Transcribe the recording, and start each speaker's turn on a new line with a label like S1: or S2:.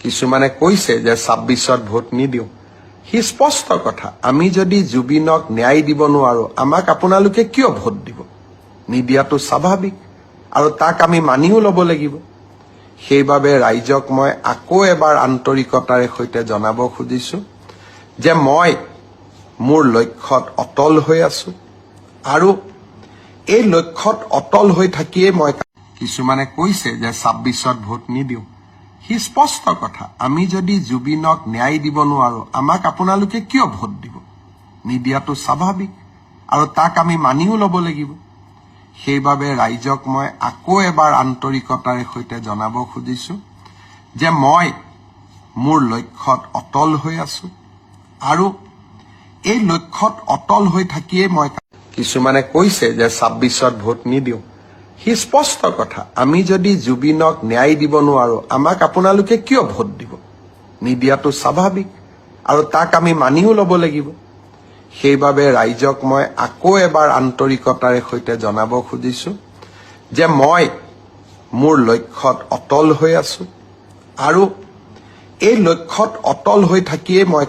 S1: কিছুমানে কৈছে যে ২৬ত ভোট নিদিওঁ সি স্পষ্ট কথা আমি যদি জুবিনক ন্যায় দিব নোৱাৰো আমাক আপোনালোকে কিয় ভোট দিব নিদিয়াটো স্বাভাৱিক আৰু তাক আমি মানিও ল'ব লাগিব সেইবাবে ৰাইজক মই আকৌ এবাৰ আন্তৰিকতাৰে সৈতে জনাব খুজিছো যে মই মোৰ লক্ষ্যত অটল হৈ আছো আৰু এই লক্ষ্যত অটল হৈ থাকিয়ে মই কিছুমানে কৈছে যে ২৬ত ভোট নিদিওঁ সি স্পষ্ট কথা আমি যদি জুবিনক ন্যায় দিব নোৱাৰো আমাক আপোনালোকে কিয় ভোট দিব নিদিয়াটো স্বাভাৱিক আৰু তাক আমি মানিও ল'ব লাগিব সেইবাবে ৰাইজক মই আকৌ এবাৰ আন্তৰিকতাৰে সৈতে জনাব খুজিছো যে মই মোৰ লক্ষ্যত অটল হৈ আছো আৰু এই লক্ষ্যত অটল হৈ থাকিয়ে মই কিছুমানে কৈছে যে ২৬ত ভোট নিদিওঁ সি স্পষ্ট কথা আমি যদি জুবিনক ন্যায় দিব নোৱাৰো আমাক আপোনালোকে কিয় ভোট দিব নিদিয়াটো স্বাভাৱিক আৰু তাক আমি মানিও ল'ব লাগিব সেইবাবে ৰাইজক মই আকৌ এবাৰ আন্তৰিকতাৰে সৈতে জনাব খুজিছো যে মই মোৰ লক্ষ্যত অটল হৈ আছো আৰু এই লক্ষ্যত অটল হৈ থাকিয়ে মই